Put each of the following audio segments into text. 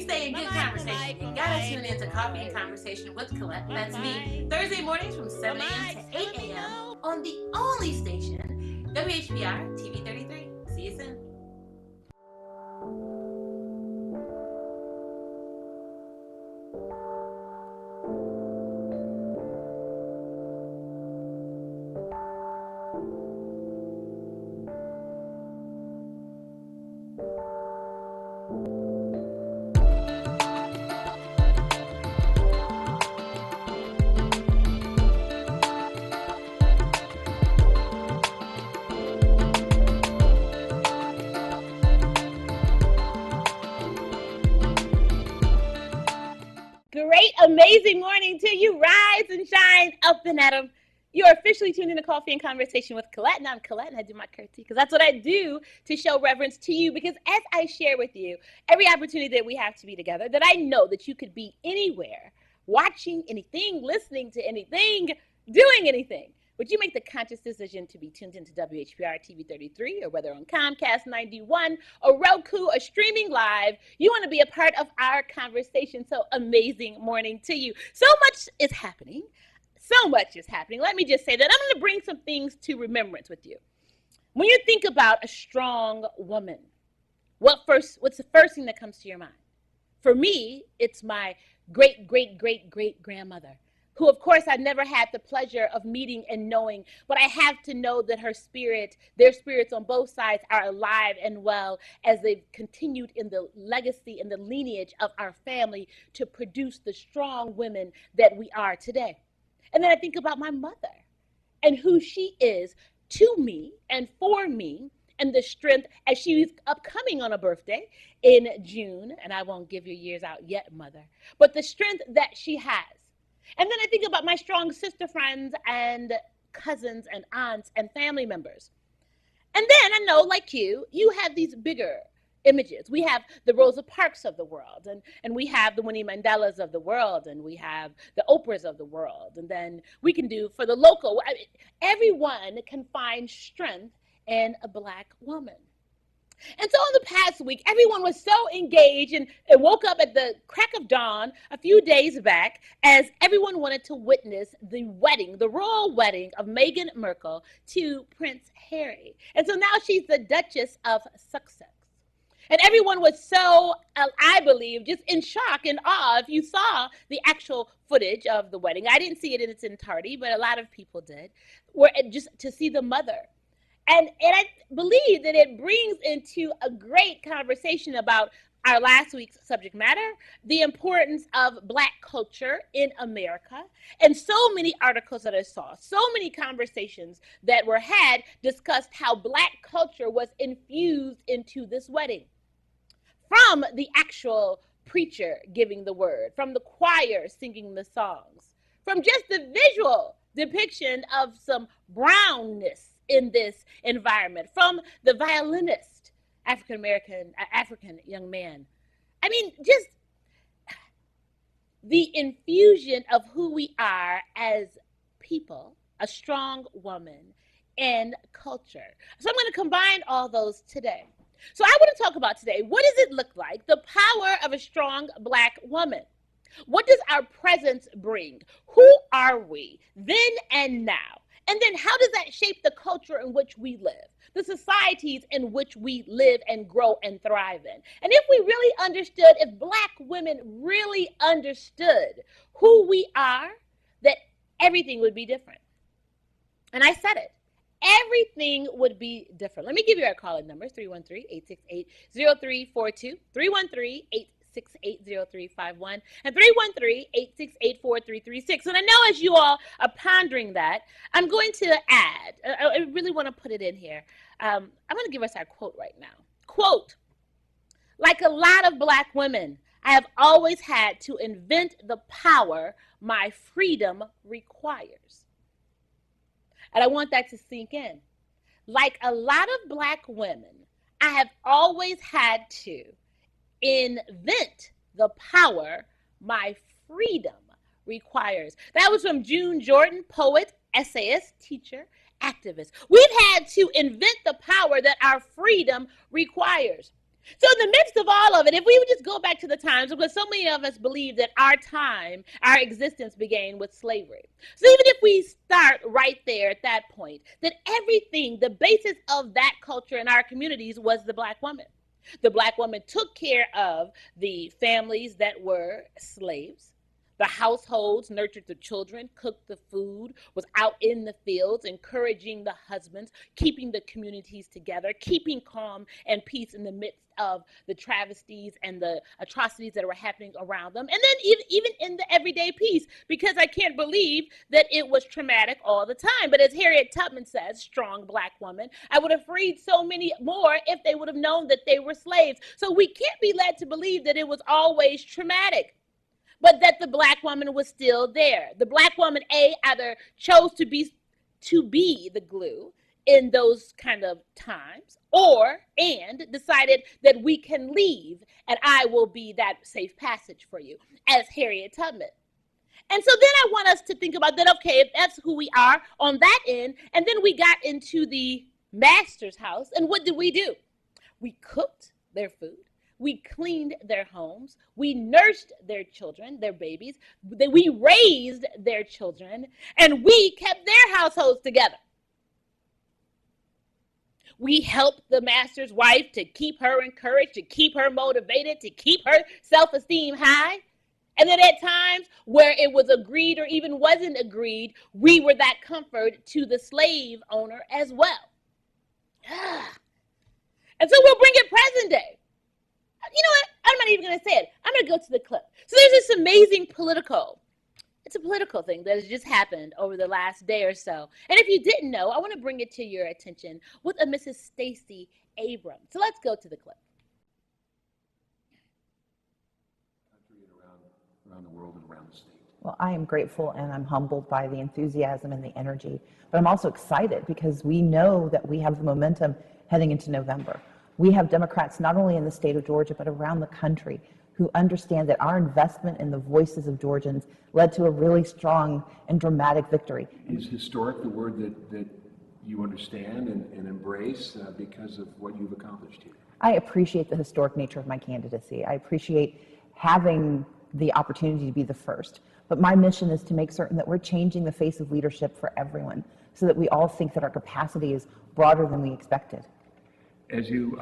stay in good conversation, you gotta tune in to Coffee and Conversation with Collette. That's me. Thursday mornings from 7 a.m. to 8 a.m. on the only station, WHBR TV 33. See you soon. Great, amazing morning to you. Rise and shine up and at 'em. You're officially tuned in to Coffee and Conversation with Collette, and I'm Collette, and I do my courtesy because that's what I do to show reverence to you, because as I share with you every opportunity that we have to be together, that I know that you could be anywhere, watching anything, listening to anything, doing anything, but you make the conscious decision to be tuned into WHBR TV 33, or whether on Comcast 91 or Roku or streaming live, you want to be a part of our conversation. So amazing morning to you. So much is happening. So much is happening. Let me just say that I'm going to bring some things to remembrance with you. When you think about a strong woman, what's the first thing that comes to your mind? For me, it's my great-great-great-great-grandmother, who, of course, I never had the pleasure of meeting and knowing, but I have to know that their spirits on both sides are alive and well, as they've continued in the legacy and the lineage of our family to produce the strong women that we are today. And then I think about my mother and who she is to me and for me, and the strength as she's upcoming on a birthday in June. And I won't give your years out yet, Mother, but the strength that she has. And then I think about my strong sister friends and cousins and aunts and family members. And then I know, like you have these bigger images. We have the Rosa Parks of the world, and we have the Winnie Mandelas of the world, and we have the Oprahs of the world. And then we can do for the local, everyone can find strength in a Black woman. And so in the past week, everyone was so engaged and woke up at the crack of dawn a few days back as everyone wanted to witness the wedding, the royal wedding of Meghan Markle to Prince Harry. And so now she's the Duchess of Sussex. And everyone was so, I believe, just in shock and awe. If you saw the actual footage of the wedding, I didn't see it in its entirety, but a lot of people did, were just to see the mother. And I believe that it brings into a great conversation about our last week's subject matter, the importance of Black culture in America, and so many articles that I saw, so many conversations that were had discussed how Black culture was infused into this wedding. From the actual preacher giving the word, from the choir singing the songs, from just the visual depiction of some brownness in this environment, from the violinist, African young man. I mean, just the infusion of who we are as people, a strong woman, and culture. So I'm going to combine all those today. So I want to talk about today, what does it look like, the power of a strong Black woman? What does our presence bring? Who are we then and now? And then how does that shape the culture in which we live, the societies in which we live and grow and thrive in? And if we really understood, if Black women really understood who we are, that everything would be different. And I said it. Everything would be different. Let me give you our call-in numbers, 313-868-0342, 313-868-0351, and 313-868-4336. And I know as you all are pondering that, I'm going to add, I really want to put it in here. I'm going to give us our quote right now. Quote, like a lot of Black women, I have always had to invent the power my freedom requires. And I want that to sink in. Like a lot of Black women, I have always had to invent the power my freedom requires. That was from June Jordan, poet, essayist, teacher, activist. We've had to invent the power that our freedom requires. So in the midst of all of it, if we would just go back to the times, because so many of us believe that our time, our existence began with slavery. So even if we start right there at that point, that everything, the basis of that culture in our communities was the Black woman. The Black woman took care of the families that were slaves. The households nurtured the children, cooked the food, was out in the fields, encouraging the husbands, keeping the communities together, keeping calm and peace in the midst of the travesties and the atrocities that were happening around them. And then even in the everyday peace, because I can't believe that it was traumatic all the time. But as Harriet Tubman says, strong Black woman, I would have freed so many more if they would have known that they were slaves. So we can't be led to believe that it was always traumatic, but that the Black woman was still there. The Black woman, either chose to be the glue in those kind of times, and decided that we can leave and I will be that safe passage for you, as Harriet Tubman. And so then I want us to think about that, okay, if that's who we are on that end, and then we got into the master's house, and what did? We cooked their food. We cleaned their homes. We nursed their children, their babies. We raised their children, and we kept their households together. We helped the master's wife to keep her encouraged, to keep her motivated, to keep her self-esteem high. And then at times where it was agreed or even wasn't agreed, we were that comfort to the slave owner as well. And so we'll bring it present day. You know what? I'm not even going to say it. I'm going to go to the clip. So there's this amazing it's a political thing that has just happened over the last day or so. And if you didn't know, I want to bring it to your attention with a Mrs. Stacey Abrams. So let's go to the clip. Around the world and around the state. Well, I am grateful and I'm humbled by the enthusiasm and the energy, but I'm also excited because we know that we have the momentum heading into November. We have Democrats not only in the state of Georgia, but around the country who understand that our investment in the voices of Georgians led to a really strong and dramatic victory. Is historic the word that you understand and embrace because of what you've accomplished here? I appreciate the historic nature of my candidacy. I appreciate having the opportunity to be the first. But my mission is to make certain that we're changing the face of leadership for everyone so that we all think that our capacity is broader than we expected. As you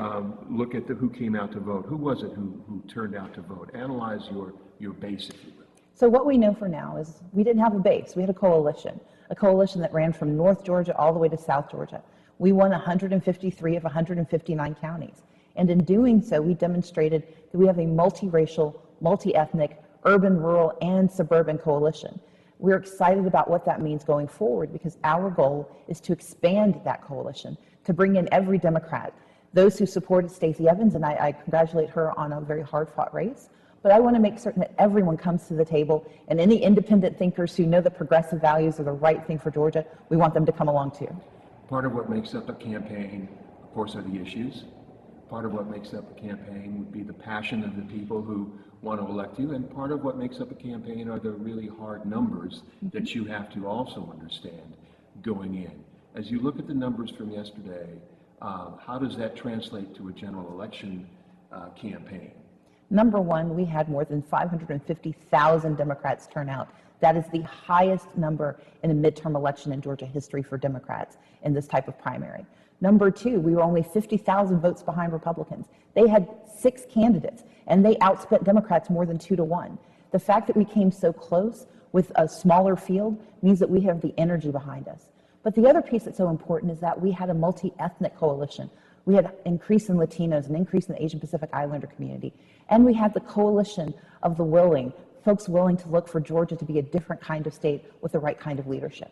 look at who came out to vote, who was it who turned out to vote? Analyze your base, if you will. So what we know for now is we didn't have a base. We had a coalition that ran from North Georgia all the way to South Georgia. We won 153 of 159 counties. And in doing so, we demonstrated that we have a multiracial, multi-ethnic, urban, rural, and suburban coalition. We're excited about what that means going forward because our goal is to expand that coalition, to bring in every Democrat, those who supported Stacey Evans, and I congratulate her on a very hard-fought race. But I want to make certain that everyone comes to the table, and any independent thinkers who know that progressive values are the right thing for Georgia, we want them to come along too. Part of what makes up a campaign, of course, are the issues. Part of what makes up a campaign would be the passion of the people who want to elect you, and part of what makes up a campaign are the really hard numbers that you have to also understand going in. As you look at the numbers from yesterday, how does that translate to a general election campaign? Number one, we had more than 550,000 Democrats turn out. That is the highest number in a midterm election in Georgia history for Democrats in this type of primary. Number two, we were only 50,000 votes behind Republicans. They had 6 candidates, and they outspent Democrats more than 2-1. The fact that we came so close with a smaller field means that we have the energy behind us. But the other piece that's so important is that we had a multi-ethnic coalition. We had an increase in Latinos, an increase in the Asian Pacific Islander community, and we had the coalition of the willing, folks willing to look for Georgia to be a different kind of state with the right kind of leadership.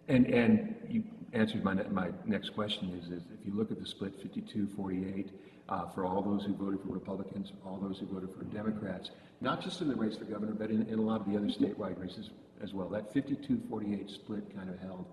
And you answered my next question is if you look at the split 52-48 for all those who voted for Republicans, all those who voted for Democrats, not just in the race for governor, but in a lot of the other statewide races as well. That 52-48 split kind of held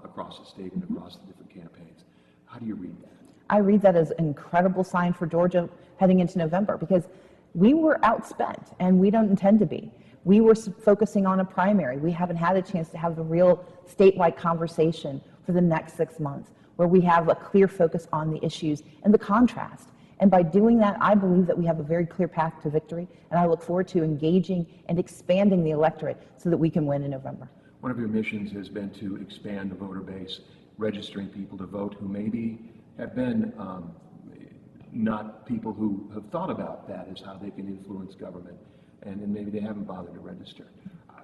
across the state and across the different campaigns. How do you read that? I read that as an incredible sign for Georgia heading into November because we were outspent and we don't intend to be. We were focusing on a primary. We haven't had a chance to have the real statewide conversation for the next 6 months where we have a clear focus on the issues and the contrast. And by doing that, I believe that we have a very clear path to victory, and I look forward to engaging and expanding the electorate so that we can win in November. One of your missions has been to expand the voter base, registering people to vote who maybe have been not people who have thought about that as how they can influence government, and maybe they haven't bothered to register.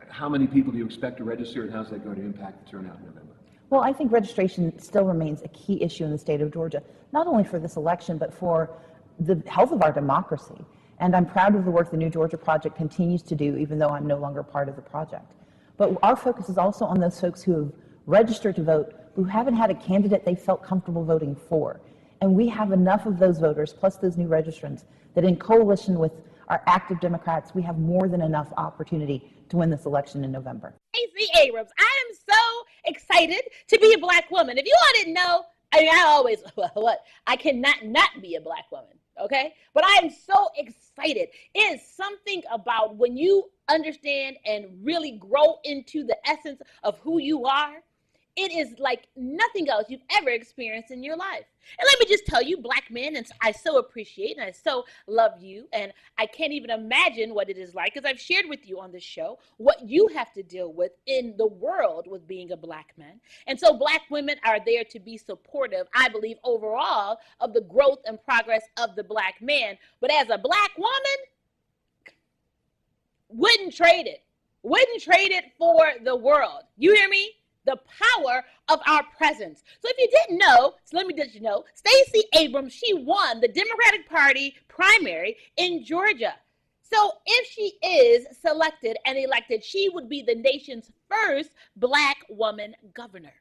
How many people do you expect to register, and how's that going to impact the turnout in November? Well, I think registration still remains a key issue in the state of Georgia, not only for this election, but for the health of our democracy. And I'm proud of the work the New Georgia Project continues to do, even though I'm no longer part of the project. But our focus is also on those folks who have registered to vote, who haven't had a candidate they felt comfortable voting for. And we have enough of those voters, plus those new registrants, that in coalition with our active Democrats, we have more than enough opportunity to win this election in November. Stacey Abrams, I am so excited to be a Black woman. If you all didn't know, I cannot not be a Black woman, okay? But I am so excited. It is something about when you understand and really grow into the essence of who you are. It is like nothing else you've ever experienced in your life. And let me just tell you, Black men, and I so appreciate and I so love you, and I can't even imagine what it is like, because I've shared with you on this show what you have to deal with in the world with being a Black man. And so Black women are there to be supportive, I believe, overall of the growth and progress of the Black man. But as a Black woman, wouldn't trade it for the world. You hear me? The power of our presence. So if you didn't know, so let me let you know, Stacey Abrams, she won the Democratic Party primary in Georgia. So if she is selected and elected, she would be the nation's first Black woman governor.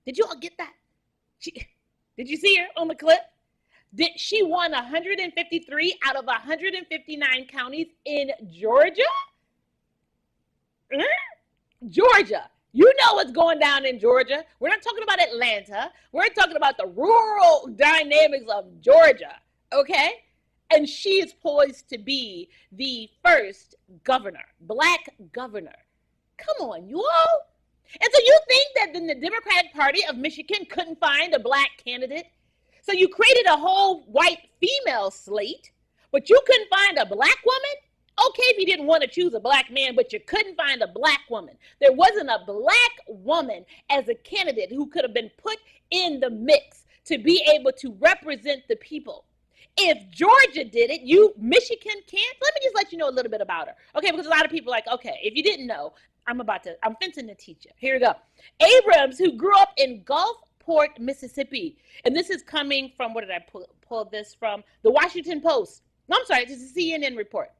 Did you all get that? Did you see her on the clip? She won 153 out of 159 counties in Georgia? Georgia. You know what's going down in Georgia. We're not talking about Atlanta. We're talking about the rural dynamics of Georgia, okay? And she is poised to be the first governor, Black governor. Come on, you all. And so you think that then the Democratic Party of Michigan couldn't find a Black candidate? So you created a whole white female slate, but you couldn't find a Black woman? Okay, if you didn't want to choose a Black man, but you couldn't find a Black woman. There wasn't a Black woman as a candidate who could have been put in the mix to be able to represent the people. If Georgia did it, Michigan can't? Let me just let you know a little bit about her. Okay, because a lot of people are like, okay, if you didn't know, I'm fencing to teach you. Here we go. Abrams, who grew up in Gulfport, Mississippi, and this is coming from, where did I pull this from? The Washington Post. No, I'm sorry, this is a CNN report.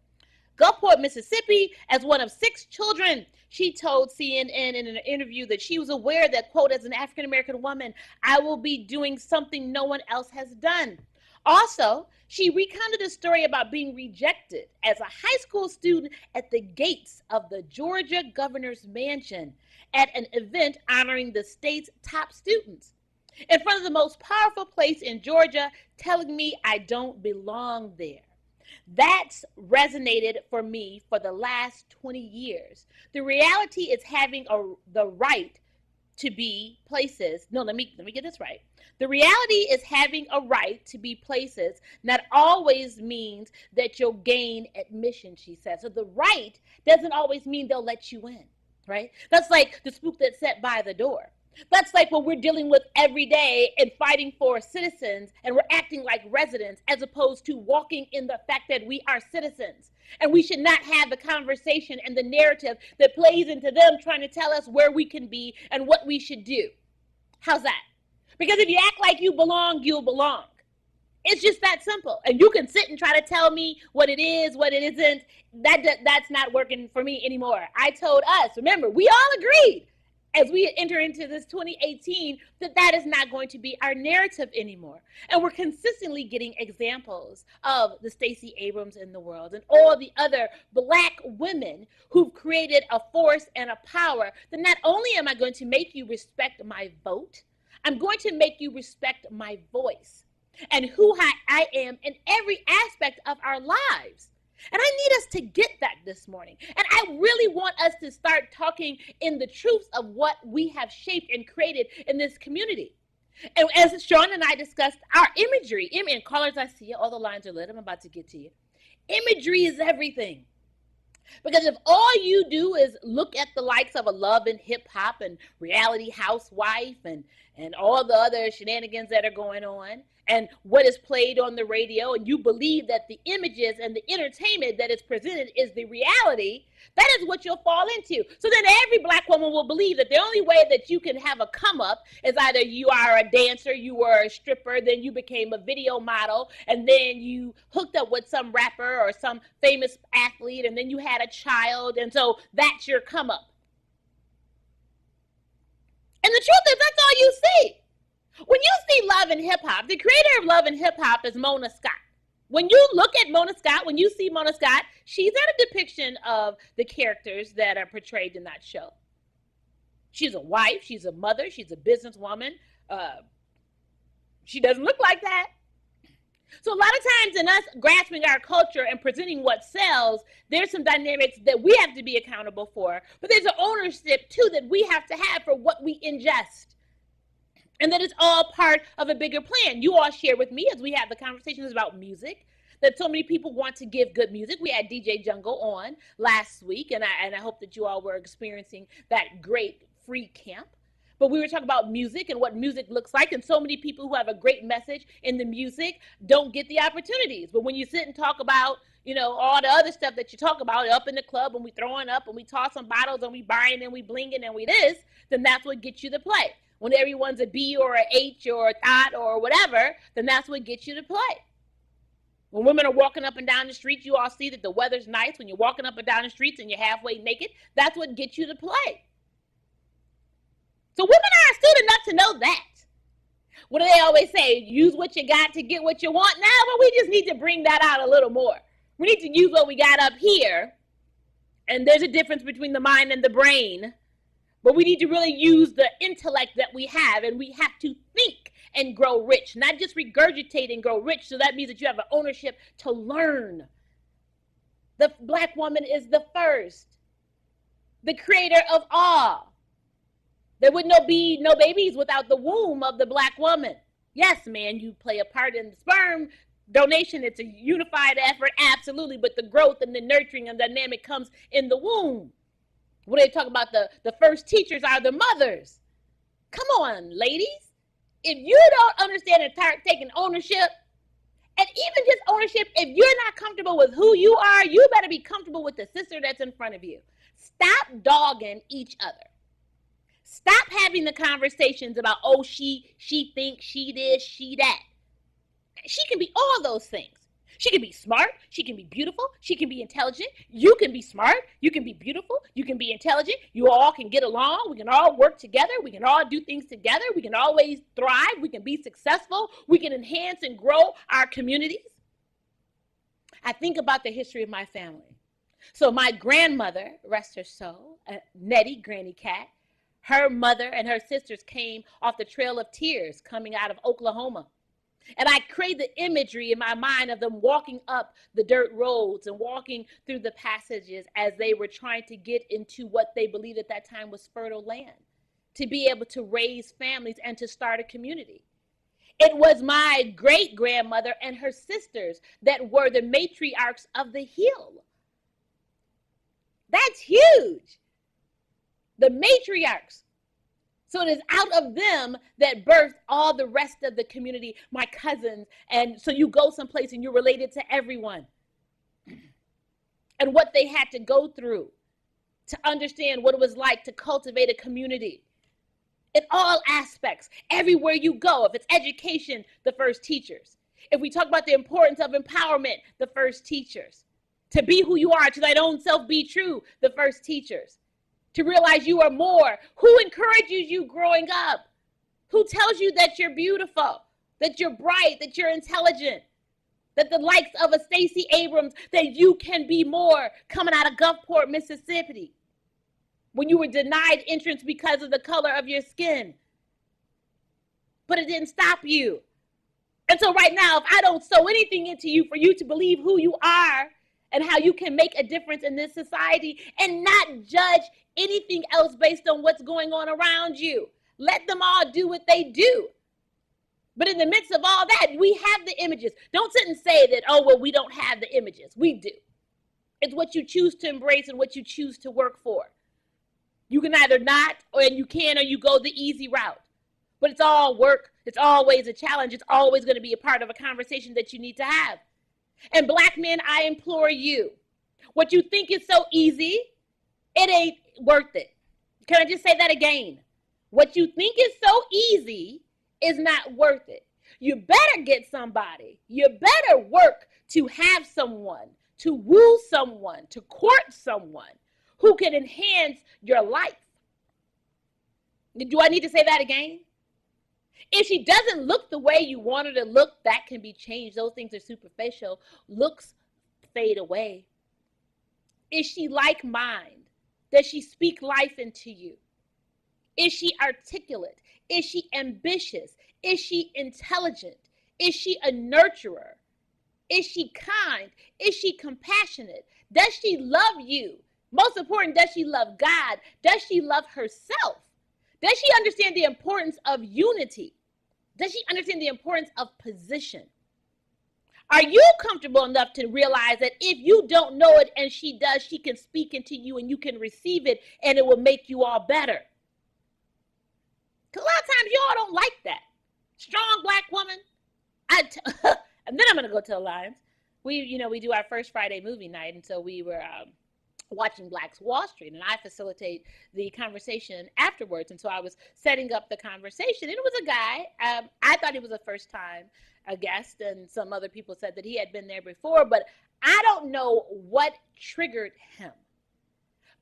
Gulfport, Mississippi, as one of 6 children, she told CNN in an interview that she was aware that, quote, as an African-American woman, I will be doing something no one else has done. Also, she recounted a story about being rejected as a high school student at the gates of the Georgia governor's mansion at an event honoring the state's top students. In front of the most powerful place in Georgia, telling me I don't belong there. That's resonated for me for the last 20 years. The reality is having the right to be places. No, let me get this right. The reality is having a right to be places not always means that you'll gain admission, she said. So the right doesn't always mean they'll let you in, right? That's like the spook that sat by the door. That's like what we're dealing with every day and fighting for citizens, and we're acting like residents as opposed to walking in the fact that we are citizens. And we should not have the conversation and the narrative that plays into them trying to tell us where we can be and what we should do. How's that? Because if you act like you belong, you'll belong. It's just that simple. And you can sit and try to tell me what it is, what it isn't. That's not working for me anymore. I told us, remember, we all agreed as we enter into this 2018, that is not going to be our narrative anymore. And we're consistently getting examples of the Stacey Abrams in the world and all the other Black women who've created a force and a power that not only am I going to make you respect my vote, I'm going to make you respect my voice and who I am in every aspect of our lives. And I need us to get that this morning. And I really want us to start talking in the truths of what we have shaped and created in this community. And as Sean and I discussed, our imagery, and callers, I see you, all the lines are lit. I'm about to get to you. Imagery is everything. Because if all you do is look at the likes of a Love and Hip Hop and Reality Housewife and all the other shenanigans that are going on and what is played on the radio, and you believe that the images and the entertainment that is presented is the reality, that is what you'll fall into. So then every black woman will believe that the only way that you can have a come up is either you are a dancer, you were a stripper, then you became a video model, and then you hooked up with some rapper or some famous athlete, and then you had a child, and so that's your come up. And the truth is, that's all you see. When you see Love and Hip Hop, the creator of Love and Hip Hop is Mona Scott. When you look at Mona Scott, when you see Mona Scott, she's not a depiction of the characters that are portrayed in that show. She's a wife, she's a mother, she's a businesswoman. She doesn't look like that. So a lot of times in us grasping our culture and presenting what sells, there's some dynamics that we have to be accountable for, but there's an ownership too that we have to have for what we ingest. And that is all part of a bigger plan. You all share with me as we have the conversations about music, that so many people want to give good music. We had DJ Jungle on last week, and I hope that you all were experiencing that great free camp. But we were talking about music and what music looks like, and so many people who have a great message in the music don't get the opportunities. But when you sit and talk about, you know, all the other stuff that you talk about up in the club, and we throwing up, and we tossing bottles, and we buying, and we blinging, and we this, then that's what gets you to play. When everyone's a B or a H or a thought or whatever, then that's what gets you to play. When women are walking up and down the streets, you all see that the weather's nice. When you're walking up and down the streets and you're halfway naked, that's what gets you to play. So women are astute enough to know that. What do they always say? Use what you got to get what you want now, but we just need to bring that out a little more. We need to use what we got up here. And there's a difference between the mind and the brain. But we need to really use the intellect that we have, and we have to think and grow rich, not just regurgitate and grow rich. So that means that you have an ownership to learn. The black woman is the first, the creator of all. There would be no babies without the womb of the black woman. Yes, man, you play a part in the sperm donation. It's a unified effort, absolutely. But the growth and the nurturing and dynamic comes in the womb. When they talk about the first teachers are the mothers. Come on, ladies. If you don't understand and start taking ownership, and even just ownership, if you're not comfortable with who you are, you better be comfortable with the sister that's in front of you. Stop dogging each other. Stop having the conversations about, oh, she thinks, she this, she that. She can be all those things. She can be smart. She can be beautiful. She can be intelligent. You can be smart. You can be beautiful. You can be intelligent. You all can get along. We can all work together. We can all do things together. We can always thrive. We can be successful. We can enhance and grow our communities. I think about the history of my family. So my grandmother, rest her soul, Nettie, Granny Cat, her mother and her sisters came off the Trail of Tears coming out of Oklahoma. And I create the imagery in my mind of them walking up the dirt roads and walking through the passages as they were trying to get into what they believed at that time was fertile land, to be able to raise families and to start a community. It was my great-grandmother and her sisters that were the matriarchs of the hill. That's huge. The matriarchs. So it is out of them that birthed all the rest of the community, my cousins. And so you go someplace and you're related to everyone. And what they had to go through to understand what it was like to cultivate a community. In all aspects, everywhere you go, if it's education, the first teachers. If we talk about the importance of empowerment, the first teachers. To be who you are, to thine own self be true, the first teachers. To realize you are more. Who encourages you growing up? Who tells you that you're beautiful, that you're bright, that you're intelligent, that the likes of a Stacey Abrams, that you can be more, coming out of Gulfport, Mississippi, when you were denied entrance because of the color of your skin. But it didn't stop you. And so right now, if I don't sow anything into you for you to believe who you are and how you can make a difference in this society and not judge anything else based on what's going on around you. Let them all do what they do. But in the midst of all that, we have the images. Don't sit and say that, oh, well, we don't have the images. We do. It's what you choose to embrace and what you choose to work for. You can either not, or you can, or you go the easy route. But it's all work. It's always a challenge. It's always going to be a part of a conversation that you need to have. And Black men, I implore you, what you think is so easy, it ain't worth it. Can I just say that again? What you think is so easy is not worth it. You better get somebody. You better work to have someone, to woo someone, to court someone who can enhance your life. Do I need to say that again? If she doesn't look the way you want her to look, that can be changed. Those things are superficial. Looks fade away. Is she like-minded? Does she speak life into you? Is she articulate? Is she ambitious? Is she intelligent? Is she a nurturer? Is she kind? Is she compassionate? Does she love you? Most important, does she love God? Does she love herself? Does she understand the importance of unity? Does she understand the importance of position? Are you comfortable enough to realize that if you don't know it and she does, she can speak into you and you can receive it and it will make you all better? Because a lot of times y'all don't like that. Strong Black woman. And then I'm going to go to the lines. We do our first Friday movie night. And so we were watching Black's Wall Street, and I facilitate the conversation afterwards. And so I was setting up the conversation, and it was a guy. I thought he was a first time guest, and some other people said that he had been there before, but I don't know what triggered him.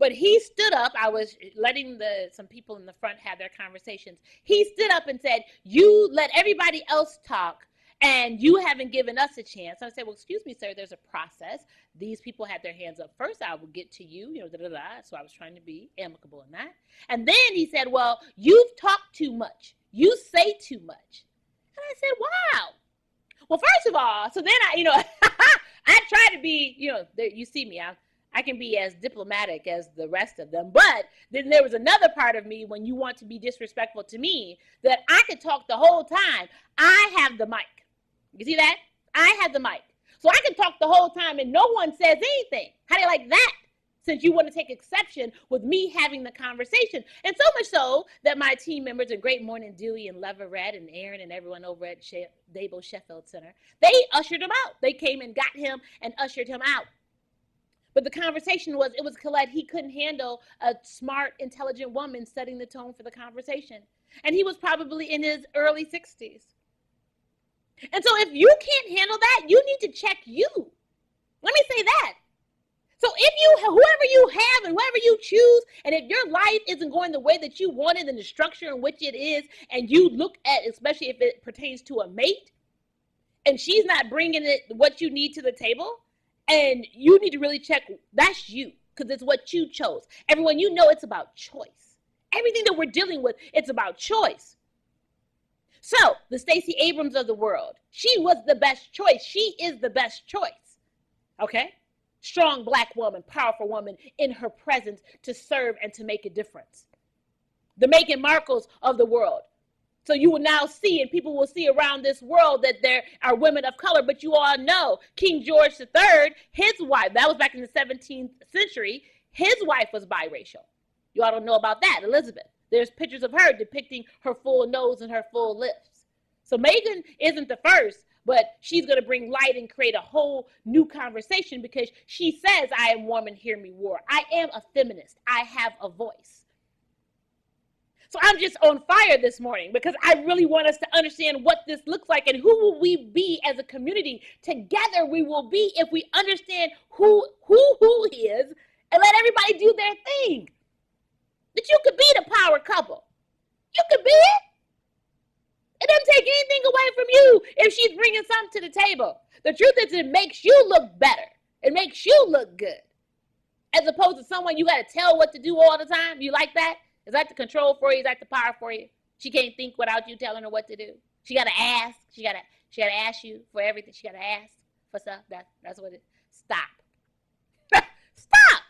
But he stood up. I was letting some people in the front have their conversations. He stood up and said, "You let everybody else talk, and you haven't given us a chance." I said, "Well, excuse me, sir, there's a process. These people had their hands up first. I will get to you, So I was trying to be amicable in that. And then he said, "Well, you've talked too much. You say too much." And I said, "Wow. Well, first of all," so then I try to be, you see me, I can be as diplomatic as the rest of them. But then there was another part of me when you want to be disrespectful to me that I could talk the whole time. I have the mic. You see that? I have the mic. So I can talk the whole time and no one says anything. How do you like that? Since you want to take exception with me having the conversation. And so much so that my team members, and Great Morning Dewey and Leverett and Aaron and everyone over at Dabo Sheffield Center, they ushered him out. They came and got him and ushered him out. But the conversation it was Collette. He couldn't handle a smart, intelligent woman setting the tone for the conversation. And he was probably in his early 60s. And so if you can't handle that, you need to check you. Let me say that. So if whoever you have and whoever you choose, and if your life isn't going the way that you wanted and the structure in which it is, and you look at, especially if it pertains to a mate, and she's not bringing it what you need to the table, and you need to really check, that's you, because it's what you chose. Everyone, it's about choice. Everything that we're dealing with, it's about choice. So the Stacey Abrams of the world, she was the best choice. She is the best choice. Okay? Strong Black woman, powerful woman in her presence to serve and to make a difference. The Meghan Markles of the world. So you will now see, and people will see around this world, that there are women of color. But you all know King George III, his wife, that was back in the 17th century, his wife was biracial. You all don't know about that, Elizabeth. There's pictures of her depicting her full nose and her full lips. So Meghan isn't the first, but she's going to bring light and create a whole new conversation because she says, "I am woman, hear me roar. I am a feminist. I have a voice." So I'm just on fire this morning because I really want us to understand what this looks like and who will we be as a community. Together we will be if we understand who is and let everybody do their thing. That you could be the power couple. You could be it. It doesn't take anything away from you if she's bringing something to the table. The truth is it makes you look better. It makes you look good. As opposed to someone you got to tell what to do all the time. You like that? Is that the control for you? Is that the power for you? She can't think without you telling her what to do. She got to ask. She got to ask you for everything. She got to ask for stuff. That's what it is. Stop. Stop.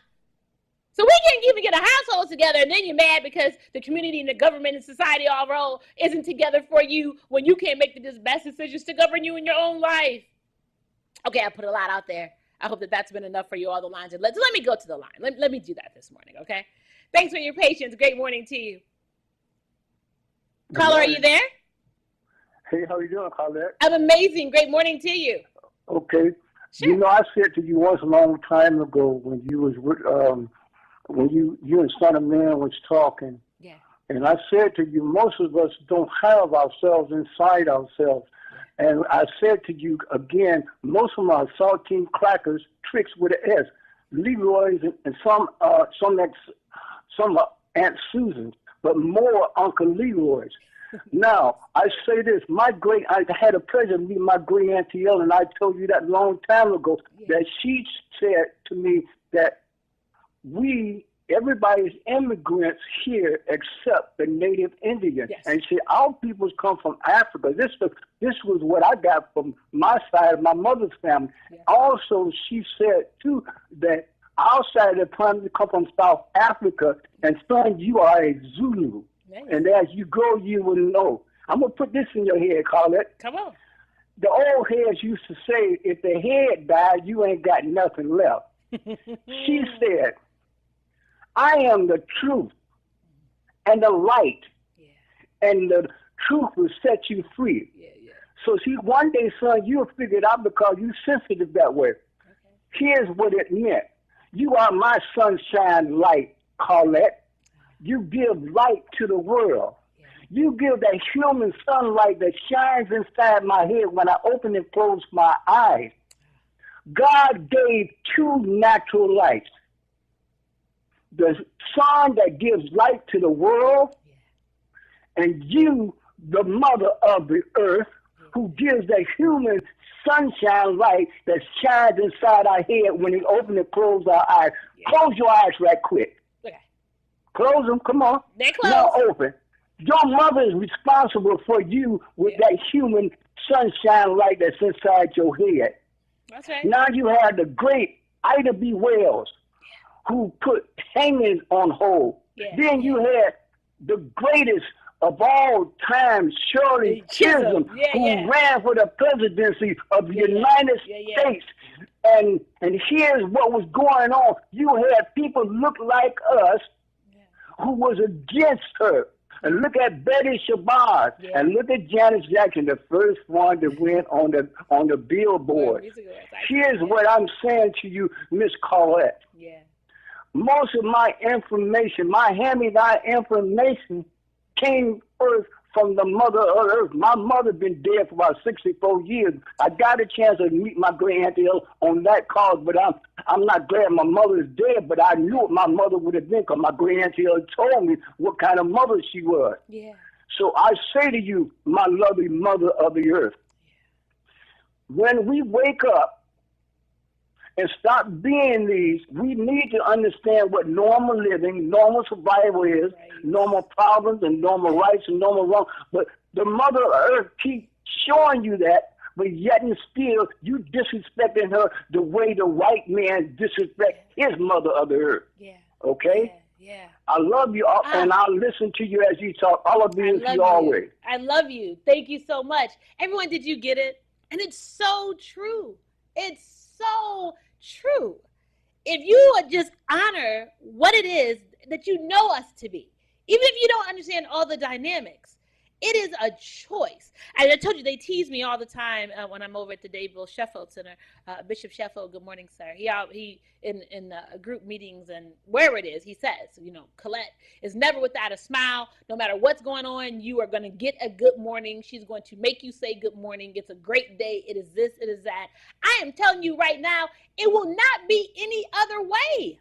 So we can't even get a household together, and then you're mad because the community and the government and society overall isn't together for you when you can't make the best decisions to govern you in your own life. Okay, I put a lot out there. I hope that that's been enough for you, all the lines. Let me go to the line. Let me do that this morning, okay? Thanks for your patience. Great morning to you. Caller, are you there? Hey, how you doing, Collette? I'm amazing. Great morning to you. Okay. Sure. You know, I said to you once a long time ago when you was when you and Son of Man was talking, Yeah. and I said to you, most of us don't have ourselves inside ourselves. And I said to you again, most of my saltine crackers, tricks with an S, Leroy's, and some Aunt Susan's, but more Uncle Leroy's. Now, I say this, I had a pleasure of meeting my great Auntie Ellen, and I told you that a long time ago, that she said to me that everybody's immigrants here except the native Indians. Yes. And she, our peoples come from Africa. This was what I got from my side of my mother's family. Yeah. Also, she said, too, that our side of the family come from South Africa, and son, you are a Zulu. Nice. And as you go, you will know. I'm going to put this in your head, Collette. Come on. The old heads used to say, if the head died, you ain't got nothing left. She said, I am the truth and the light, and the truth will set you free. Yeah. So see, one day, son, you'll figure it out because you're sensitive that way. Okay. Here's what it meant. You are my sunshine light, Collette. You give light to the world. Yeah. You give that human sunlight that shines inside my head when I open and close my eyes. God gave two natural lights. The sun that gives light to the world, and you, the mother of the earth, who gives that human sunshine light that shines inside our head when we open and close our eyes. Yeah. Close your eyes right quick. Okay. Close them, come on. They're closed. Now open. Your mother is responsible for you with that human sunshine light that's inside your head. That's right. Now you have the great Ida B. Wells, who put hanging on hold. Yeah. Then you had the greatest of all time, Shirley Chisholm, who ran for the presidency of the United States. And here's what was going on. You had people look like us who was against her. And look at Betty Shabazz, and look at Janet Jackson, the first one that went on the Billboard. Here's what I'm saying to you, Miss Collette. Yeah. Most of my information, my hand-me-down information, came first from the mother of earth. My mother been dead for about 64 years. I got a chance to meet my great auntie on that cause, but I'm not glad my mother is dead, but I knew what my mother would have been because my great auntie told me what kind of mother she was. Yeah. So I say to you, my lovely mother of the earth, when we wake up and stop being these, we need to understand what normal living, normal survival is, normal problems and normal rights and normal wrongs. But the mother of earth keeps showing you that, but yet and still you disrespecting her the way the white man disrespect his mother of the earth. Yeah. Okay? Yeah. I love you, and I'll listen to you as you talk. All of you always. I love you. Thank you so much. Everyone, did you get it? And it's so true. It's so true. If you would just honor what it is that you know us to be, even if you don't understand all the dynamics, it is a choice. I told you they tease me all the time when I'm over at the Dadeville Sheffield Center. Bishop Sheffield, good morning, sir. He in group meetings and wherever it is, he says, Collette is never without a smile. No matter what's going on, you are going to get a good morning. She's going to make you say good morning. It's a great day. It is this, it is that. I am telling you right now, it will not be any other way.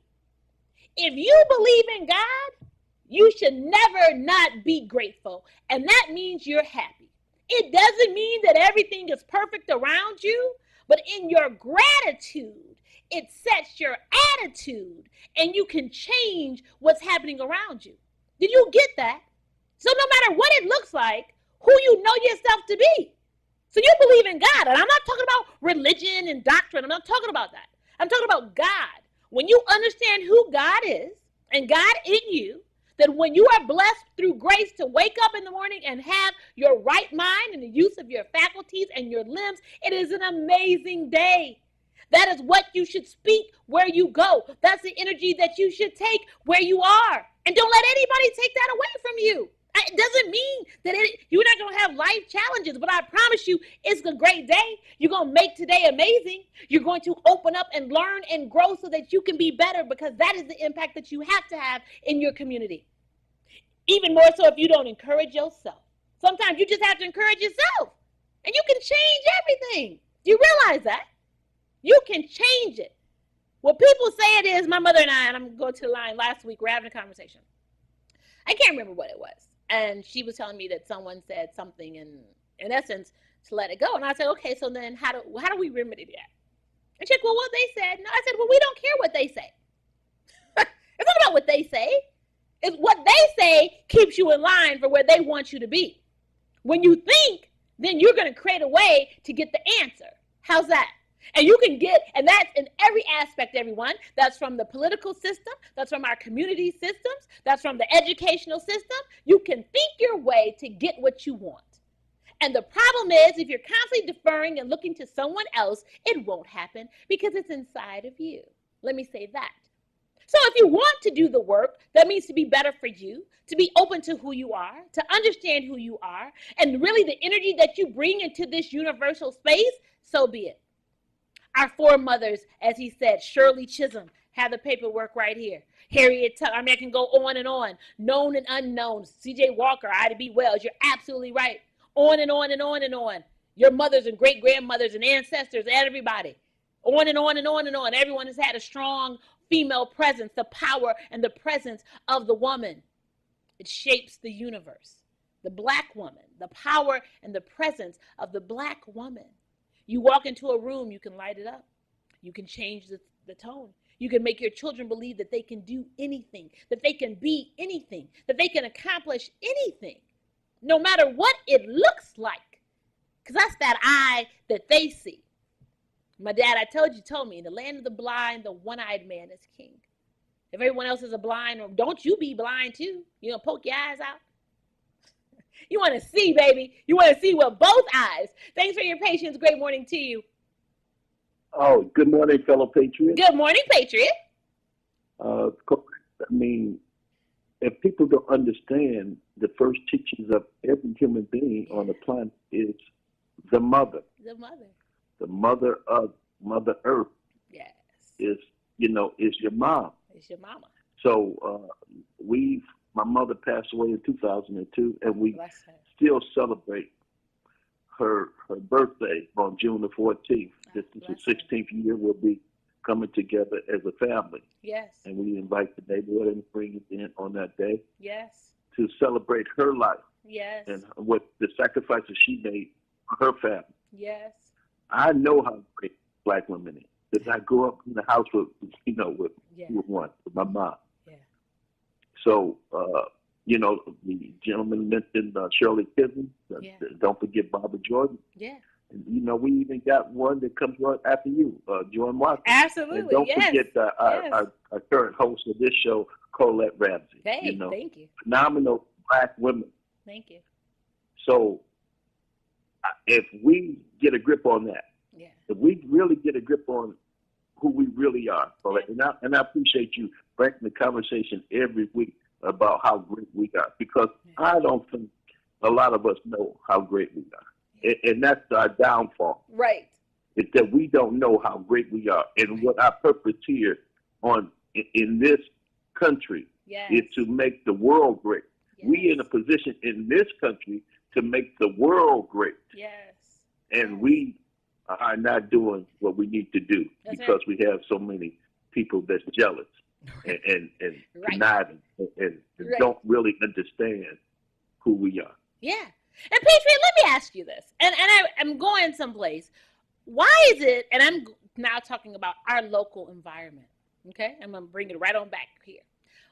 If you believe in God, you should never not be grateful. And that means you're happy. It doesn't mean that everything is perfect around you, but in your gratitude, it sets your attitude and you can change what's happening around you. Did you get that? So no matter what it looks like, who you know yourself to be. So you believe in God. And I'm not talking about religion and doctrine. I'm not talking about that. I'm talking about God. When you understand who God is, and God in you, that when you are blessed through grace to wake up in the morning and have your right mind and the use of your faculties and your limbs, it is an amazing day. That is what you should speak where you go. That's the energy that you should take where you are. And don't let anybody take that away from you. It doesn't mean that you're not going to have life challenges, but I promise you it's a great day. You're going to make today amazing. You're going to open up and learn and grow so that you can be better, because that is the impact that you have to have in your community. Even more so if you don't encourage yourself. Sometimes you just have to encourage yourself, and you can change everything. Do you realize that? You can change it. What people say it is, my mother and I'm going to the line last week, we're having a conversation. I can't remember what it was. And she was telling me that someone said something in essence to let it go. And I said, okay, so then how do we remedy that? And she said, well, what they said. No, I said, well, we don't care what they say. It's not about what they say. It's what they say keeps you in line for where they want you to be. When you think, then you're going to create a way to get the answer. How's that? And you can get, and that's in every aspect, everyone. That's from the political system. That's from our community systems. That's from the educational system. You can think your way to get what you want. And the problem is, if you're constantly deferring and looking to someone else, it won't happen because it's inside of you. Let me say that. So if you want to do the work, that means to be better for you, to be open to who you are, to understand who you are, and really the energy that you bring into this universal space, so be it. Our foremothers, as he said, Shirley Chisholm, have the paperwork right here. Harriet Tubman, I can go on and on. Known and unknown. C.J. Walker, Ida B. Wells, you're absolutely right. On and on and on and on. Your mothers and great-grandmothers and ancestors, everybody. On and on and on and on. Everyone has had a strong female presence, the power and the presence of the woman. It shapes the universe. The Black woman, the power and the presence of the Black woman. You walk into a room, you can light it up. You can change the tone. You can make your children believe that they can do anything, that they can be anything, that they can accomplish anything, no matter what it looks like. Because that's that eye that they see. My dad, told me, in the land of the blind, the one-eyed man is king. If everyone else is a blind, don't you be blind too. You know, poke your eyes out. You want to see, baby. You want to see with both eyes. Thanks for your patience. Great morning to you. Oh, good morning, fellow patriots. Good morning, patriot. I mean, if people don't understand, the first teachings of every human being on the planet is the mother. The mother. The mother of Mother Earth. Yes. Is your mom. It's your mama. So my mother passed away in 2002, and we still celebrate her birthday on June the 14th. This is the 16th year we'll be coming together as a family. Yes. And we invite the neighborhood and friends in on that day. Yes. To celebrate her life. Yes. And what the sacrifices she made for her family. Yes. I know how great Black women is. Because I grew up in the house with my mom. Yeah. So, the gentleman mentioned Shirley Chisholm. Don't forget Barbara Jordan. Yeah. And, we even got one that comes right after you, Joan Watson. Absolutely, and don't forget our current host of this show, Collette Ramsey. Hey, thank you. Phenomenal Black women. Thank you. So, if we get a grip on that, if we really get a grip on who we really are, and I appreciate you bringing the conversation every week about how great we are, because I don't think a lot of us know how great we are. And that's our downfall. Right. It's that we don't know how great we are. And what our purpose here in this country is to make the world great. Yes. We in a position in this country to make the world great. Yes. And we are not doing what we need to do because we have so many people that's jealous and conniving and don't really understand who we are. Yeah. And Patriot, let me ask you this. And I'm going someplace. Why is it, and I'm now talking about our local environment, okay? I'm going to bring it right on back here.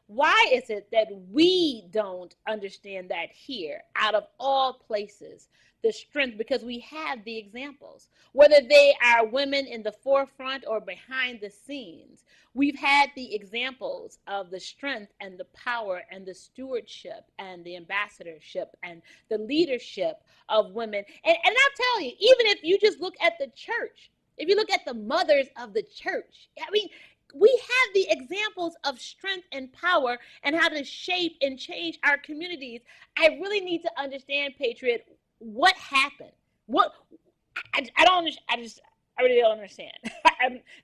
Why is it that we don't understand that here, out of all places, the strength, because we have the examples, whether they are women in the forefront or behind the scenes, we've had the examples of the strength and the power and the stewardship and the ambassadorship and the leadership of women. And I'll tell you, even if you just look at the church, if you look at the mothers of the church, I mean, we have the examples of strength and power and how to shape and change our communities. I really need to understand, Patriot, what happened. What I don't. I really don't understand.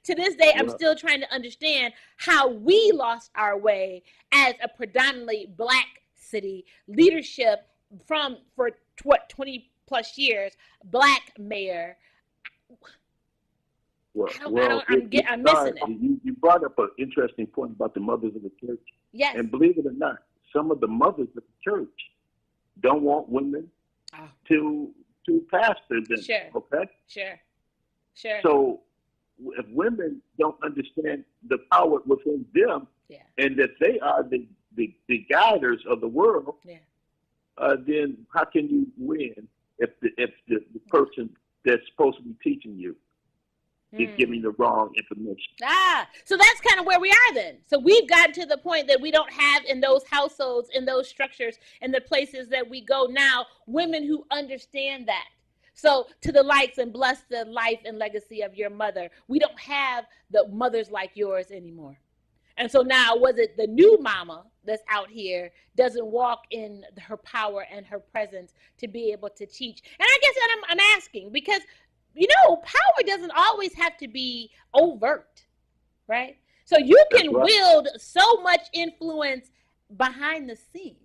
To this day, I'm still trying to understand how we lost our way as a predominantly Black city. Leadership for 20 plus years, Black mayor. I'm missing it. You brought up an interesting point about the mothers of the church. Yes. And believe it or not, some of the mothers of the church don't want women to pastor them. Sure. Okay? Sure. So if women don't understand the power within them and that they are the guiders of the world, then how can you win if the person that's supposed to be teaching you is giving the wrong information? So that's kind of where we are then. So we've gotten to the point that we don't have in those households, in those structures, in the places that we go now, women who understand that. So to the likes and bless the life and legacy of your mother, we don't have the mothers like yours anymore. And so now, was it the new mama that's out here doesn't walk in her power and her presence to be able to teach? And I guess I'm asking because, power doesn't always have to be overt, right? So you can wield so much influence behind the scenes.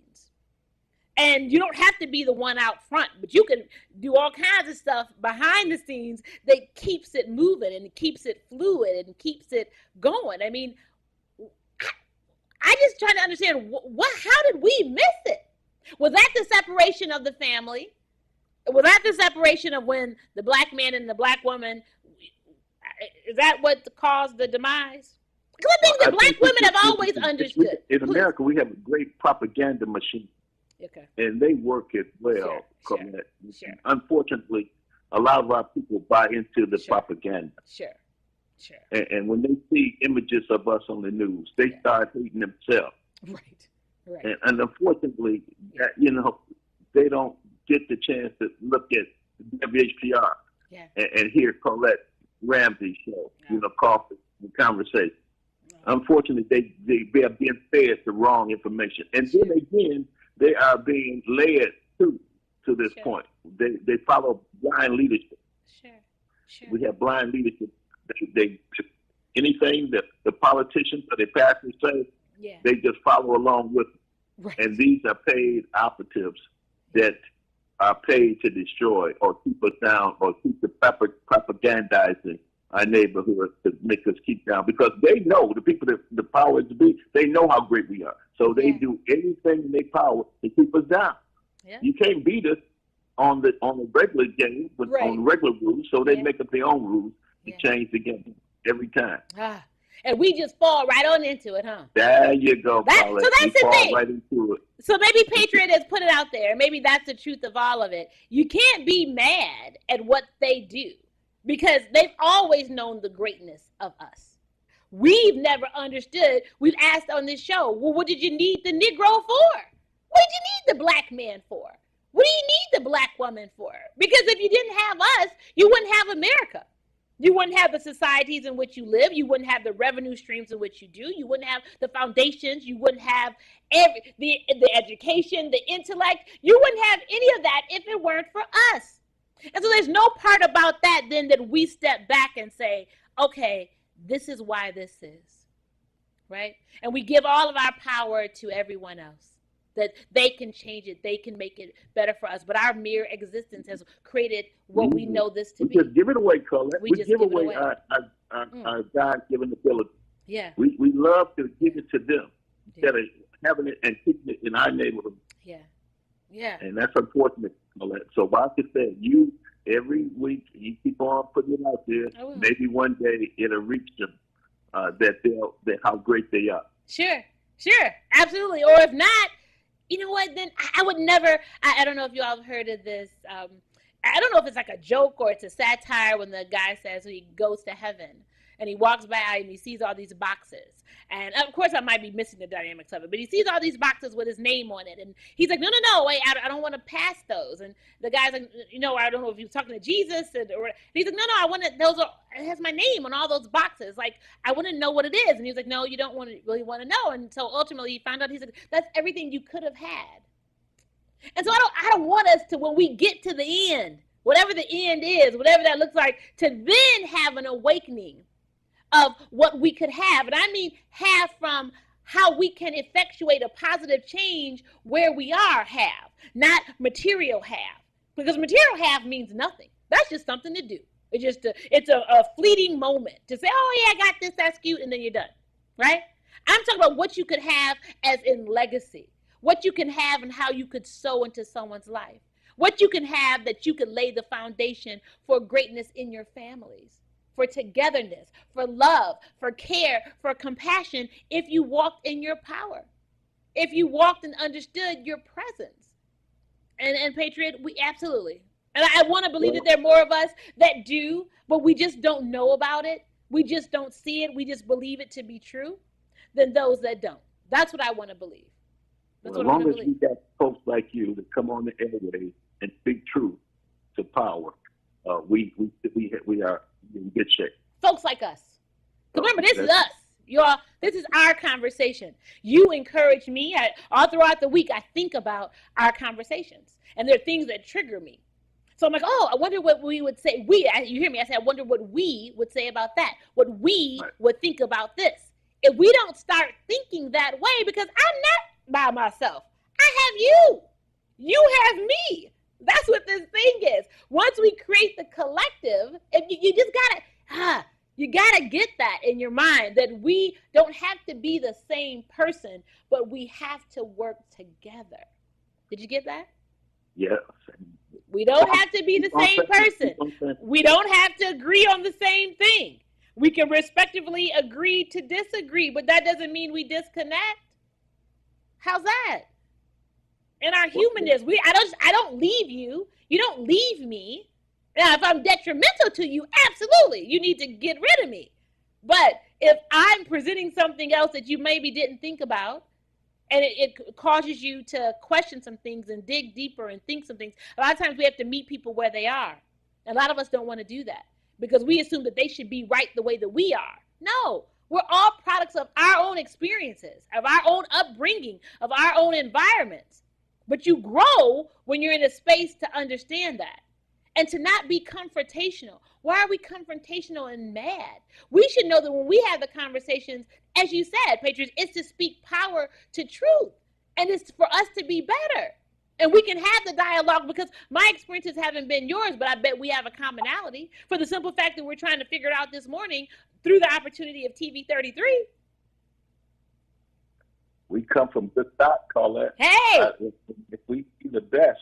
And you don't have to be the one out front, but you can do all kinds of stuff behind the scenes that keeps it moving and keeps it fluid and keeps it going. I mean, I just trying to understand how did we miss it? Was that the separation of the family? Was that the separation of when the Black man and the Black woman, is that what caused the demise? Because I think that Black women have always understood. In America, we have a great propaganda machine. Okay. And they work it well. Sure. Unfortunately, a lot of our people buy into the propaganda. Sure. And when they see images of us on the news, they start hating themselves. Right. And unfortunately, they don't get the chance to look at WHPR and hear Collette Ramsey's show, Coffee and Conversation. Unfortunately, they are being fed the wrong information. And then again, they are being led to this point. They follow blind leadership. Sure. We have blind leadership. They anything that the politicians or the pastors say, they just follow along with it. Right. And these are paid operatives that are paid to destroy or keep us down or keep the propagandizing our neighborhood to make us keep down, because they know, the people that the power is to be, they know how great we are. So they do anything in their power to keep us down. Yeah. You can't beat us on the regular game on regular rules, so they make up their own rules to change the game every time. And we just fall right on into it, huh? There you go, Collette. So that's the thing. Right into it. So maybe Patriot has put it out there. Maybe that's the truth of all of it. You can't be mad at what they do, because they've always known the greatness of us. We've never understood. We've asked on this show, well, what did you need the Negro for? What did you need the Black man for? What do you need the Black woman for? Because if you didn't have us, you wouldn't have America. You wouldn't have the societies in which you live. You wouldn't have the revenue streams in which you do. You wouldn't have the foundations. You wouldn't have the education, the intellect. You wouldn't have any of that if it weren't for us. And so there's no part about that then that we step back and say, okay, this is why this is, right? And we give all of our power to everyone else, that they can change it, they can make it better for us. But our mere existence has created what we know this to be. We just give it away, Collette. We just give away our God-given ability. Yeah. We love to give it to them instead of having it and keeping it in our neighborhood. Yeah. And that's unfortunate, Collette. So like I said, you every week you keep on putting it out there. Maybe one day it'll reach them that how great they are. Sure. Sure, absolutely. Or if not, you know what, then I would never, I don't know if you all have heard of this. I don't know if it's like a joke or it's a satire when the guy says he goes to heaven and he walks by and he sees all these boxes. And of course, I might be missing the dynamics of it, but he sees all these boxes with his name on it. And he's like, no, wait, I don't want to pass those. And the guy's like, I don't know if he was talking to Jesus. And he's like, no, I want to, it has my name on all those boxes. Like, I want to know what it is. And he's like, no, you don't really want to know. And so ultimately he found out, he's like, that's everything you could have had. And so I don't want us to, when we get to the end, whatever the end is, whatever that looks like, to then have an awakening of what we could have. And I mean have from how we can effectuate a positive change where we are have, not material have. Because material have means nothing. That's just something to do. It's a fleeting moment to say, oh yeah, I got this, that's cute, and then you're done, right? I'm talking about what you could have as in legacy, what you can have and how you could sow into someone's life, what you can have that you could lay the foundation for greatness in your families, for togetherness, for love, for care, for compassion, if you walked in your power, if you walked and understood your presence. And Patriot, we absolutely. And I want to believe that there are more of us that do, but we just don't know about it. We just don't see it. We just believe it to be true than those that don't. That's what I want to believe. As long as we got folks like you that come on the airways and speak truth to power, we are in good shape. Folks like us. Remember, this is us. Y'all, this is our conversation. You encourage me. All throughout the week, I think about our conversations. And there are things that trigger me. So I'm like, oh, I wonder what we would say. You hear me? I said, I wonder what we would say about that. What we would think about this. If we don't start thinking that way, because I'm not by myself. I have you. You have me. That's what this thing is. Once we create the collective, you just gotta get that in your mind, that we don't have to be the same person, but we have to work together. Did you get that? Yes. We don't have to be the same person. We don't have to agree on the same thing. We can respectively agree to disagree, but that doesn't mean we disconnect. How's that? In our humanness, I don't leave you. You don't leave me. Now, if I'm detrimental to you, absolutely, you need to get rid of me. But if I'm presenting something else that you maybe didn't think about, and it causes you to question some things and dig deeper and think some things, a lot of times we have to meet people where they are. A lot of us don't want to do that because we assume that they should be right the way that we are. No, we're all products of our own experiences, of our own upbringing, of our own environments. But you grow when you're in a space to understand that. And to not be confrontational. Why are we confrontational and mad? We should know that when we have the conversations, as you said, Patriots, it's to speak power to truth. And it's for us to be better. And we can have the dialogue because my experiences haven't been yours, but I bet we have a commonality for the simple fact that we're trying to figure it out this morning through the opportunity of TV 33. We come from good stock, Collette. Hey! If we be the best,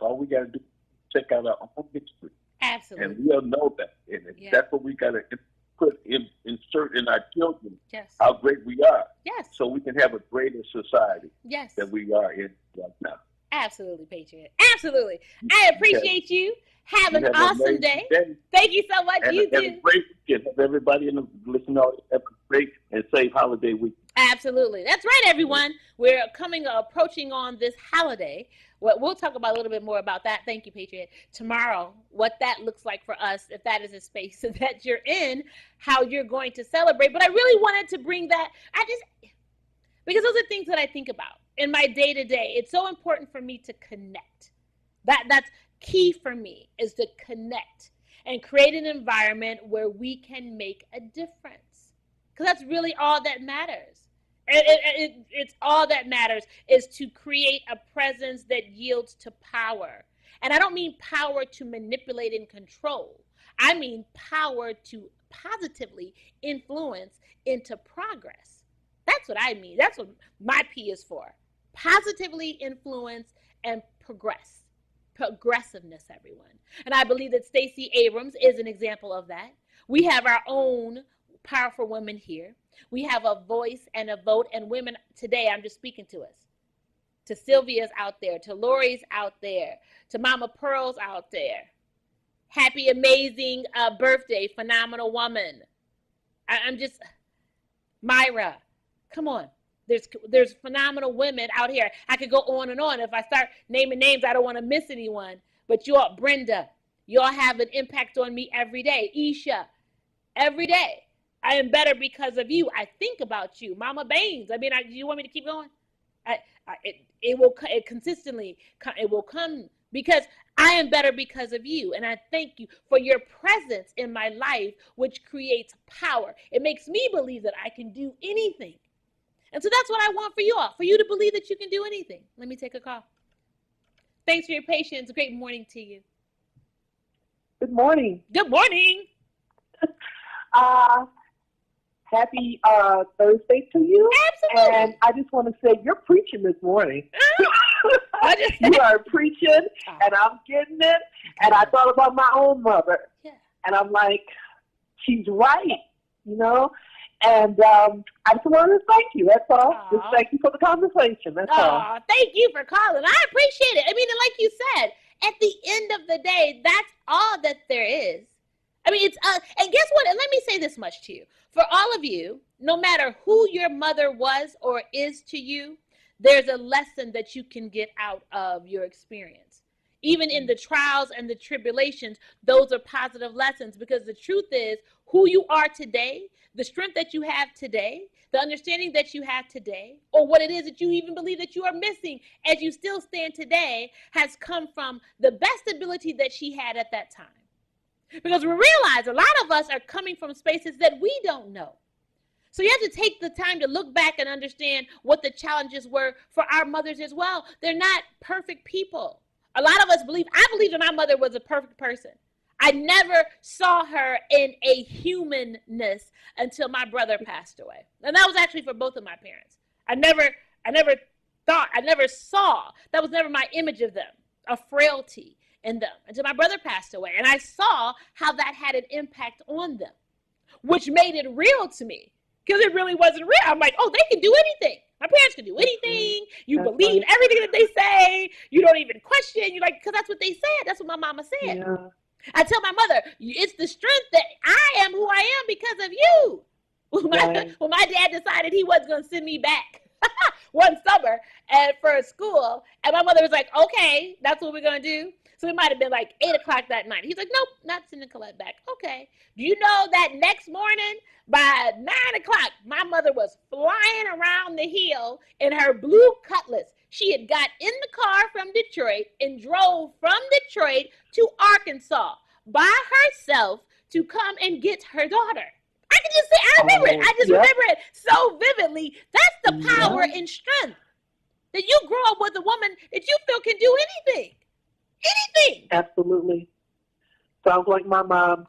all we got to do is check out our own history. Absolutely. And we'll know that. And that's what we got to insert in our children, how great we are. Yes. So we can have a greater society than we are in right now. Absolutely, Patriot. Absolutely. I appreciate you. Have an awesome day. Thank you so much. And you have too. A great weekend. Have everybody in the listening audience have a great and safe holiday week. Absolutely. That's right, everyone. We're approaching on this holiday. We'll talk about a little bit more about that. Thank you, Patriot. Tomorrow, what that looks like for us, if that is a space that you're in, how you're going to celebrate. But I really wanted to bring that, because those are things that I think about in my day-to-day. It's so important for me to connect. That's key for me, is to connect and create an environment where we can make a difference. Because that's really all that matters. It's all that matters is to create a presence that yields to power. And I don't mean power to manipulate and control. I mean power to positively influence into progress. That's what I mean. That's what my P is for. Positively influence and progress. Progressiveness, everyone. And I believe that Stacey Abrams is an example of that. We have our own powerful women here. We have a voice and a vote, and women today, I'm just speaking to us. To Sylvia's out there, to Lori's out there, to Mama Pearl's out there. Happy, amazing birthday, phenomenal woman. I'm just, Myra, come on. There's phenomenal women out here. I could go on and on. If I start naming names, I don't want to miss anyone. But you all, Brenda, you all have an impact on me every day. Isha, every day. I am better because of you. I think about you. Mama Baines. I mean, do you want me to keep going? It will come because I am better because of you. And I thank you for your presence in my life, which creates power. It makes me believe that I can do anything. And so that's what I want for you all, for you to believe that you can do anything. Let me take a call. Thanks for your patience. Great morning to you. Good morning. Good morning. Happy Thursday to you. Absolutely. And I just want to say you're preaching this morning. You are preaching, and I'm getting it. And I thought about my own mother. Yeah. And I'm like, she's right, you know? And I just want to thank you. That's all. Just thank you for the conversation. That's all. Thank you for calling. I appreciate it. I mean, like you said, at the end of the day, that's all that there is. I mean, it's and guess what? And let me say this much to you. For all of you, no matter who your mother was or is to you, there's a lesson that you can get out of your experience. Even in the trials and the tribulations, those are positive lessons, because the truth is who you are today, the strength that you have today, the understanding that you have today, or what it is that you even believe that you are missing as you still stand today, has come from the best ability that she had at that time. Because we realize a lot of us are coming from spaces that we don't know. So you have to take the time to look back and understand what the challenges were for our mothers as well. They're not perfect people. A lot of us I believe that my mother was a perfect person. I never saw her in a humanness until my brother passed away. And that was actually for both of my parents. I never saw, that was never my image of them, a frailty in them until my brother passed away. And I saw how that had an impact on them, which made it real to me, because it really wasn't real. I'm like, oh, they can do anything. My parents can do anything. You believe everything that they say. You don't even question. You're like, because that's what they said. That's what my mama said. Yeah. I tell my mother, it's the strength that I am who I am because of you. When my dad decided he wasn't going to send me back one summer for school, and my mother was like, okay, that's what we're going to do. So it might have been like 8 o'clock that night. He's like, nope, not sending Collette back. Okay. Do you know that next morning by 9 o'clock, my mother was flying around the hill in her blue Cutlass. She had got in the car from Detroit and drove from Detroit to Arkansas by herself to come and get her daughter. I can just say, I remember it. I just remember it so vividly. That's the power and strength. That you grow up with a woman that you feel can do anything. Anything. Absolutely. Sounds like my mom.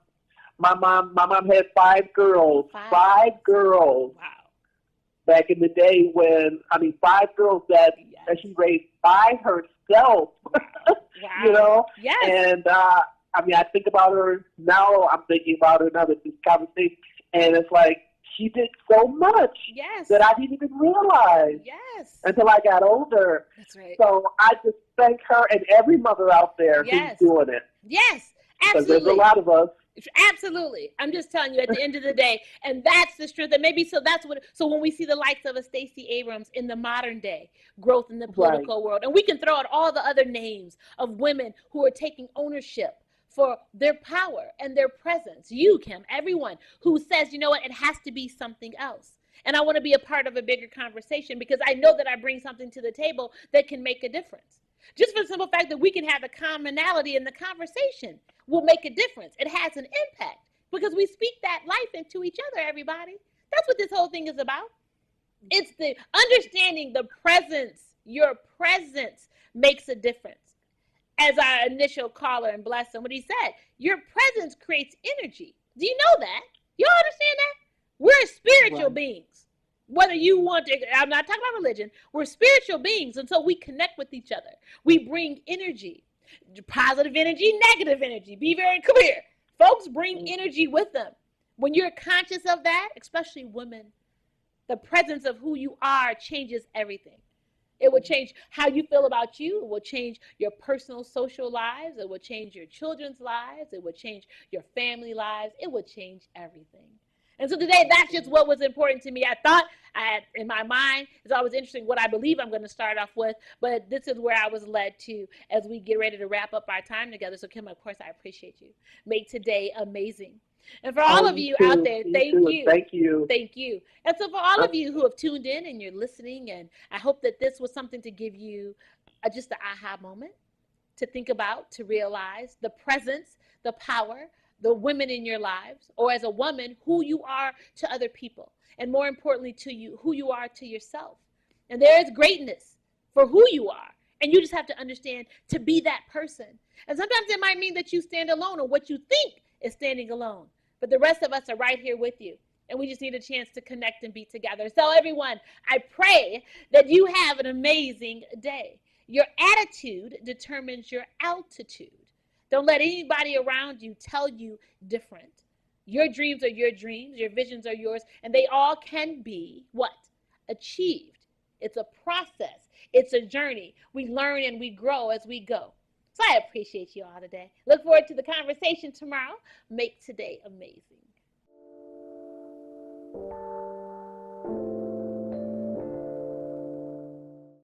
My mom had 5 girls. 5 girls. Wow. Back in the day 5 girls that she raised by herself. Wow. You know? Yes. And I think about her now. I'm thinking about her now with this conversation. And it's like, she did so much that I didn't even realize until I got older. That's right. So I just thank her and every mother out there who's doing it. Yes, absolutely. Because there's a lot of us. Absolutely. I'm just telling you, at the end of the day, and that's the strength. And maybe so when we see the likes of a Stacey Abrams in the modern day growth in the political world, and we can throw out all the other names of women who are taking ownership for their power and their presence. You, Kim, everyone who says, you know what, it has to be something else. And I want to be a part of a bigger conversation because I know that I bring something to the table that can make a difference. Just for the simple fact that we can have a commonality in the conversation will make a difference. It has an impact because we speak that life into each other, everybody. That's what this whole thing is about. It's the understanding the presence. Your presence makes a difference. As our initial caller and bless him, what he said, your presence creates energy. Do you know that? You all understand that? We're spiritual beings. Whether you want to, I'm not talking about religion. We're spiritual beings, and so we connect with each other. We bring energy, positive energy, negative energy. Be very clear. Folks bring energy with them. When you're conscious of that, especially women, the presence of who you are changes everything. It will change how you feel about you. It will change your personal social lives. It will change your children's lives. It will change your family lives. It will change everything. And so today, that's just what was important to me. I thought in my mind, it's always interesting what I believe I'm going to start off with, but this is where I was led to as we get ready to wrap up our time together. So Kim, of course, I appreciate you. Make today amazing. And for all of you out there, thank you. Thank you. Thank you. And so for all of you who have tuned in and you're listening, and I hope that this was something to give you just an aha moment to think about, to realize the presence, the power, the women in your lives, or as a woman, who you are to other people, and more importantly to you, who you are to yourself. And there is greatness for who you are, and you just have to understand to be that person. And sometimes it might mean that you stand alone, or what you think is standing alone, but the rest of us are right here with you, and we just need a chance to connect and be together. So everyone, I pray that you have an amazing day. Your attitude determines your altitude. Don't let anybody around you tell you different. Your dreams are your dreams. Your visions are yours. And they all can be what? Achieved. It's a process. It's a journey. We learn and we grow as we go. So I appreciate you all today. Look forward to the conversation tomorrow. Make today amazing.